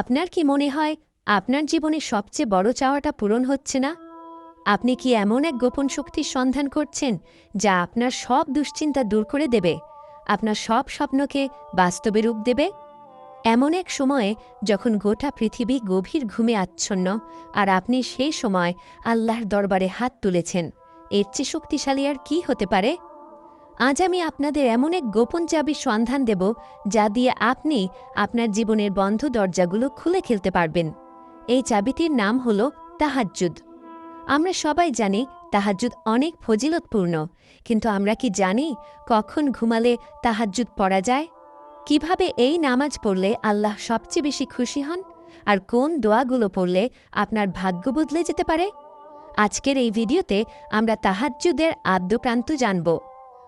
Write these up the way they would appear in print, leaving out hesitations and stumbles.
আপনার কি মনে হয় আপনার জীবনে সবচেয়ে বড় চাওয়াটা পূরণ হচ্ছে না? আপনি কি এমন এক গোপন শক্তির সন্ধান করছেন যা আপনার সব দুশ্চিন্তা দূর করে দেবে, আপনার সব স্বপ্নকে বাস্তবে রূপ দেবে? এমন এক সময়ে যখন গোটা পৃথিবী গভীর ঘুমে আচ্ছন্ন আর আপনি সেই সময় আল্লাহর দরবারে হাত তুলেছেন, এর চেয়ে শক্তিশালী আর কি হতে পারে? আজ আমি আপনাদের এমন এক গোপন চাবির সন্ধান দেব যা দিয়ে আপনি আপনার জীবনের বন্ধ দরজাগুলো খুলে খেলতে পারবেন। এই চাবিটির নাম হল তাহাজ্জুদ। আমরা সবাই জানি তাহাজ্জুদ অনেক ফজিলতপূর্ণ, কিন্তু আমরা কি জানি কখন ঘুমালে তাহাজ্জুদ পড়া যায়? কিভাবে এই নামাজ পড়লে আল্লাহ সবচেয়ে বেশি খুশি হন? আর কোন দোয়াগুলো পড়লে আপনার ভাগ্য বদলে যেতে পারে? আজকের এই ভিডিওতে আমরা তাহাজ্জুদের আদ্যপ্রান্ত জানব।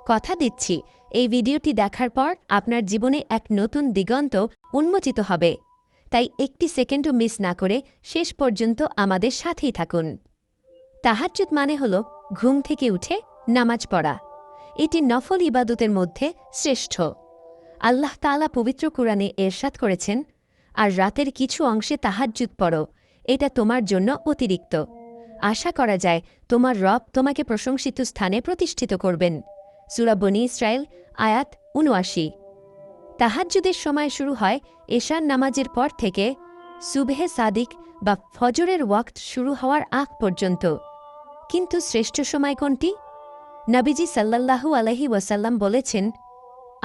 কথা দিচ্ছি, এই ভিডিওটি দেখার পর আপনার জীবনে এক নতুন দিগন্ত উন্মোচিত হবে। তাই একটি সেকেন্ডও মিস না করে শেষ পর্যন্ত আমাদের সাথেই থাকুন। তাহাজ্জুদ মানে হল ঘুম থেকে উঠে নামাজ পড়া। এটি নফল ইবাদতের মধ্যে শ্রেষ্ঠ। আল্লাহ তাআলা পবিত্র কুরআনে এরশাদ করেছেন, আর রাতের কিছু অংশে তাহাজ্জুদ পড়ো, এটা তোমার জন্য অতিরিক্ত। আশা করা যায় তোমার রব তোমাকে প্রশংসিত স্থানে প্রতিষ্ঠিত করবেন। সূরা বনী ইসরাঈল আয়াত ৭৯। তাহাজ্জুদের সময় শুরু হয় এশার নামাজের পর থেকে সুবহে সাদিক বা ফজরের ওয়াক্ত শুরু হওয়ার আগ পর্যন্ত। কিন্তু শ্রেষ্ঠ সময় কোনটি? নবীজি সাল্লাল্লাহু আলাইহি ওয়াসাল্লাম বলেছেন,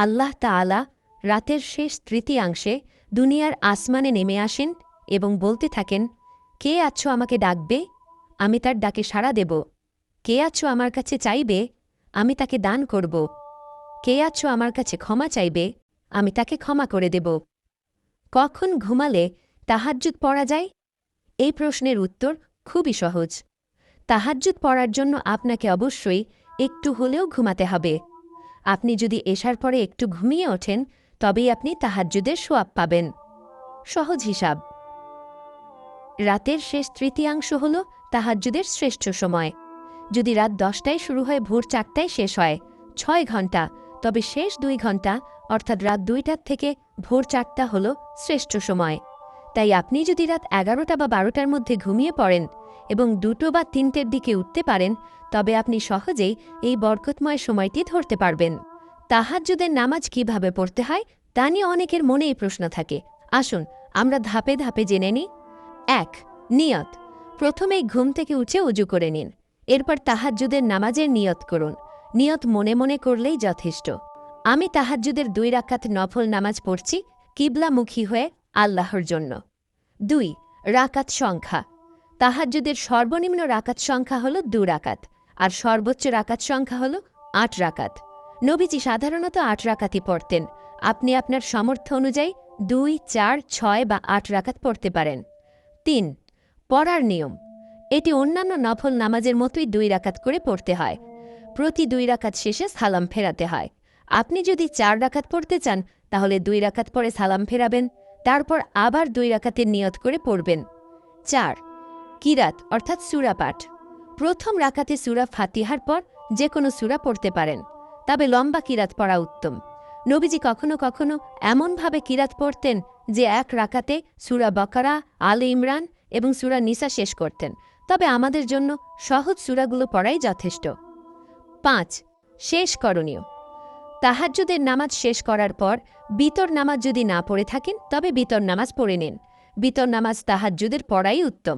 আল্লাহ তাআলা রাতের শেষ তৃতীয়াংশে দুনিয়ার আসমানে নেমে আসেন এবং বলতে থাকেন, কে আছো আমাকে ডাকবে, আমি তার ডাকে সাড়া দেব। কে আছো আমার কাছে চাইবে, আমি তাকে দান করব। কে আছো আমার কাছে ক্ষমা চাইবে, আমি তাকে ক্ষমা করে দেব। কখন ঘুমালে তাহাজ্জুদ পড়া যায়? এই প্রশ্নের উত্তর খুবই সহজ। তাহাজ্জুদ পড়ার জন্য আপনাকে অবশ্যই একটু হলেও ঘুমাতে হবে। আপনি যদি এশার পরে একটু ঘুমিয়ে ওঠেন, তবেই আপনি তাহাজ্জুদের সোয়াব পাবেন। সহজ হিসাব। রাতের শেষ তৃতীয়াংশ হল তাহাজ্জুদের শ্রেষ্ঠ সময়। যদি রাত ১০টায় শুরু হয়ে ভোর ৪টায় শেষ হয়, ৬ ঘণ্টা, তবে শেষ ২ ঘণ্টা অর্থাৎ রাত ২টা থেকে ভোর ৪টা হল শ্রেষ্ঠ সময়। তাই আপনি যদি রাত ১১টা বা ১২টার মধ্যে ঘুমিয়ে পড়েন এবং ২টো বা ৩টের দিকে উঠতে পারেন, তবে আপনি সহজেই এই বরকতময় সময়টি ধরতে পারবেন। তাহাজ্জুদের নামাজ কিভাবে পড়তে হয় তা নিয়ে অনেকের মনেই প্রশ্ন থাকে। আসুন আমরা ধাপে ধাপে জেনে নিই। ১. নিয়ত। প্রথমেই ঘুম থেকে উঠে উজু করে নিন। এরপর তাহাজ্জুদের নামাজের নিয়ত করুন। নিয়ত মনে মনে করলেই যথেষ্ট। আমি তাহাজ্জুদের ২ রাকাত নফল নামাজ পড়ছি কিবলামুখী হয়ে আল্লাহর জন্য। ২. রাকাত সংখ্যা। তাহাজ্জুদের সর্বনিম্ন রাকাত সংখ্যা হল ২ রাকাত, আর সর্বোচ্চ রাকাত সংখ্যা হল ৮ রাকাত। নবীজি সাধারণত ৮ রাকাতই পড়তেন। আপনি আপনার সামর্থ্য অনুযায়ী ২, ৪, ৬ বা ৮ রাকাত পড়তে পারেন। ৩. পড়ার নিয়ম। এটি অন্যান্য নফল নামাজের মতোই ২ রাকাত করে পড়তে হয়। প্রতি ২ রাকাত শেষে সালাম ফেরাতে হয়। আপনি যদি ৪ রাকাত পড়তে চান, তাহলে ২ রাকাত পরে সালাম ফেরাবেন, তারপর আবার ২ রাকাতের নিয়ত করে পড়বেন। ৪. কিরাত অর্থাৎ সূরা পাঠ। প্রথম রাকাতে সূরা ফাতিহার পর যে কোনো সূরা পড়তে পারেন, তবে লম্বা কিরাত পড়া উত্তম। নবীজি কখনো কখনো এমনভাবে কিরাত পড়তেন যে এক রাকাতে সূরা বাকারা, আলে ইমরান এবং সূরা নিসা শেষ করতেন, তবে আমাদের জন্য সহজ সূরাগুলো পড়াই যথেষ্ট। ৫. শেষ করণীয়। তাহাজ্জুদের নামাজ শেষ করার পর বিতর নামাজ যদি না পড়ে থাকেন, তবে বিতর নামাজ পড়ে নিন। বিতর নামাজ তাহাজ্জুদের পড়াই উত্তম।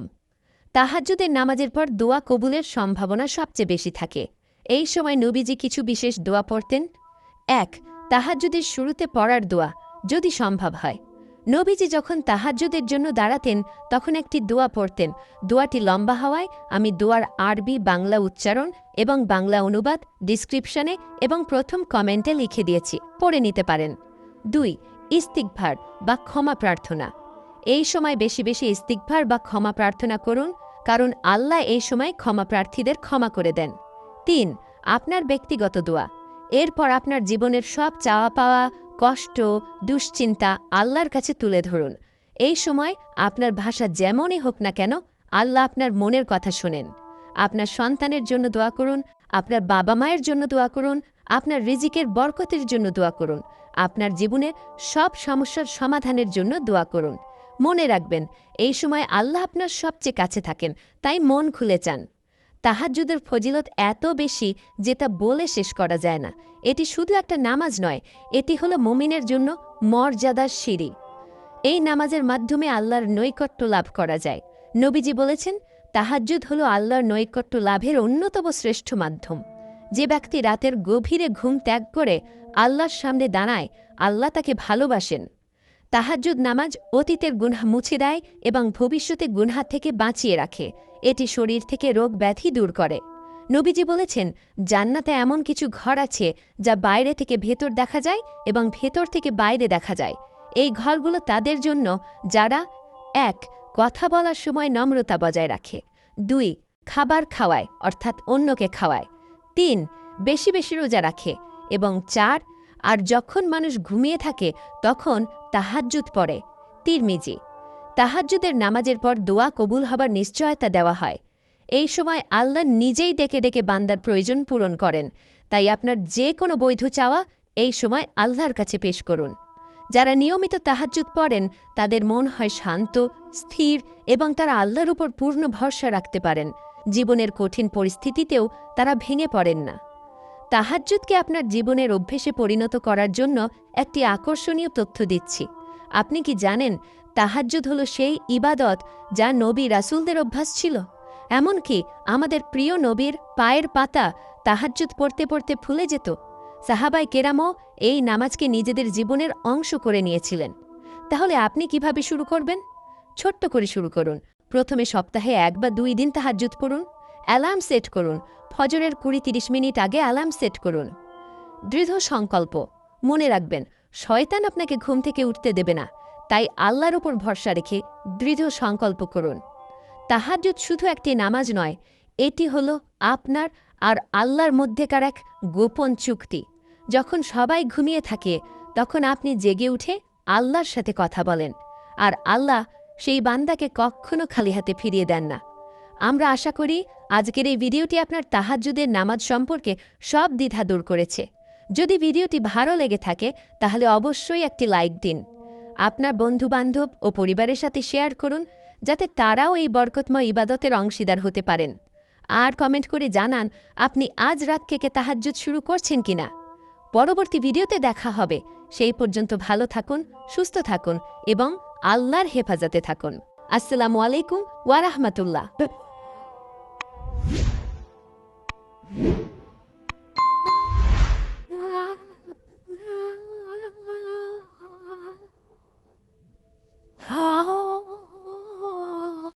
তাহাজ্জুদের নামাজের পর দোয়া কবুলের সম্ভাবনা সবচেয়ে বেশি থাকে। এই সময় নবীজি কিছু বিশেষ দোয়া পড়তেন। ১. তাহাজ্জুদের শুরুতে পড়ার দোয়া, যদি সম্ভব হয়। নবীজি যখন তাহাজ্জুদের জন্য দাঁড়াতেন, তখন একটি দোয়া পড়তেন। দোয়াটি লম্বা হওয়ায় আমি দোয়ার আরবি বাংলা উচ্চারণ এবং বাংলা অনুবাদ ডিসক্রিপশনে এবং প্রথম কমেন্টে লিখে দিয়েছি, পড়ে নিতে পারেন। ২. ইস্তিগফার বা ক্ষমা প্রার্থনা। এই সময় বেশি বেশি ইস্তিগফার বা ক্ষমা প্রার্থনা করুন, কারণ আল্লাহ এই সময় ক্ষমা প্রার্থীদের ক্ষমা করে দেন। ৩. আপনার ব্যক্তিগত দোয়া। এরপর আপনার জীবনের সব চাওয়া পাওয়া, কষ্ট, দুশ্চিন্তা আল্লাহর কাছে তুলে ধরুন। এই সময় আপনার ভাষা যেমনই হোক না কেন, আল্লাহ আপনার মনের কথা শোনেন। আপনার সন্তানের জন্য দোয়া করুন, আপনার বাবা মায়ের জন্য দোয়া করুন, আপনার রিজিকের বরকতের জন্য দোয়া করুন, আপনার জীবনের সব সমস্যার সমাধানের জন্য দোয়া করুন। মনে রাখবেন, এই সময় আল্লাহ আপনার সবচেয়ে কাছে থাকেন, তাই মন খুলে চান। তাহাজ্জুদের ফজিলত এত বেশি যেটা বলে শেষ করা যায় না। এটি শুধু একটা নামাজ নয়, এটি হলো মুমিনের জন্য মর্যাদার সিঁড়ি। এই নামাজের মাধ্যমে আল্লাহর নৈকট্য লাভ করা যায়। নবীজি বলেছেন, তাহাজ্জুদ হলো আল্লাহর নৈকট্য লাভের অন্যতম শ্রেষ্ঠ মাধ্যম। যে ব্যক্তি রাতের গভীরে ঘুম ত্যাগ করে আল্লাহর সামনে দাঁড়ায়, আল্লাহ তাকে ভালোবাসেন। তাহাজ্জুদ নামাজ অতীতের গুনহা মুছে দেয় এবং ভবিষ্যতে গুনহা থেকে বাঁচিয়ে রাখে। এটি শরীর থেকে রোগ ব্যাধি দূর করে। নবীজি বলেছেন, জান্নাতে এমন কিছু ঘর আছে যা বাইরে থেকে ভেতর দেখা যায় এবং ভেতর থেকে বাইরে দেখা যায়। এই ঘরগুলো তাদের জন্য যারা ১. কথা বলার সময় নম্রতা বজায় রাখে, ২. খাবার খাওয়ায় অর্থাৎ অন্যকে খাওয়ায়, ৩. বেশি বেশি রোজা রাখে এবং ৪. আর যখন মানুষ ঘুমিয়ে থাকে তখন তাহাজ্জুদ পড়ে। তিরমিজি। তাহাজ্জুদের নামাজের পর দোয়া কবুল হবার নিশ্চয়তা দেওয়া হয়। এই সময় আল্লাহ নিজেই ডেকে ডেকে বান্দার প্রয়োজন পূরণ করেন। তাই আপনার যে কোনো বৈধ চাওয়া এই সময় আল্লাহর কাছে পেশ করুন। যারা নিয়মিত তাহাজ্জুদ পড়েন তাদের মন হয় শান্ত, স্থির এবং তারা আল্লাহর উপর পূর্ণ ভরসা রাখতে পারেন। জীবনের কঠিন পরিস্থিতিতেও তারা ভেঙে পড়েন না। তাহাজ্জুদকে আপনার জীবনের অভ্যেসে পরিণত করার জন্য একটি আকর্ষণীয় তথ্য দিচ্ছি। আপনি কি জানেন, তাহাজ্জুদ হল সেই ইবাদত যা নবী রাসূলদের অভ্যাস ছিল? এমনকি আমাদের প্রিয় নবীর পায়ের পাতা তাহাজ্জুদ পড়তে পড়তে ফুলে যেত। সাহাবায়ে কেরামও এই নামাজকে নিজেদের জীবনের অংশ করে নিয়েছিলেন। তাহলে আপনি কিভাবে শুরু করবেন? ছোট্ট করে শুরু করুন। প্রথমে সপ্তাহে ১ বা ২ দিন তাহাজ্জুদ পড়ুন। অ্যালার্ম সেট করুন। ফজরের ২০-৩০ মিনিট আগে অ্যালার্ম সেট করুন। দৃঢ় সংকল্প। মনে রাখবেন, শয়তান আপনাকে ঘুম থেকে উঠতে দেবে না। তাই আল্লাহর উপর ভরসা রেখে দৃঢ় সংকল্প করুন। তাহাজ্জুদ শুধু একটি নামাজ নয়, এটি হলো আপনার আর আল্লাহর মধ্যেকার এক গোপন চুক্তি। যখন সবাই ঘুমিয়ে থাকে তখন আপনি জেগে উঠে আল্লাহর সাথে কথা বলেন, আর আল্লাহ সেই বান্দাকে কখনো খালি হাতে ফিরিয়ে দেন না। আমরা আশা করি আজকের এই ভিডিওটি আপনার তাহাজ্জুদের নামাজ সম্পর্কে সব দ্বিধা দূর করেছে। যদি ভিডিওটি ভালো লেগে থাকে তাহলে অবশ্যই একটি লাইক দিন। আপনার বন্ধুবান্ধব ও পরিবারের সাথে শেয়ার করুন, যাতে তারাও এই বরকতময় ইবাদতের অংশীদার হতে পারেন। আর কমেন্ট করে জানান আপনি আজ রাত থেকে তাহাজ্জুদ শুরু করছেন কিনা। পরবর্তী ভিডিওতে দেখা হবে। সেই পর্যন্ত ভালো থাকুন, সুস্থ থাকুন এবং আল্লাহর হেফাজতে থাকুন। আসসালামু আলাইকুম ওয়া রাহমাতুল্লাহ। Oh.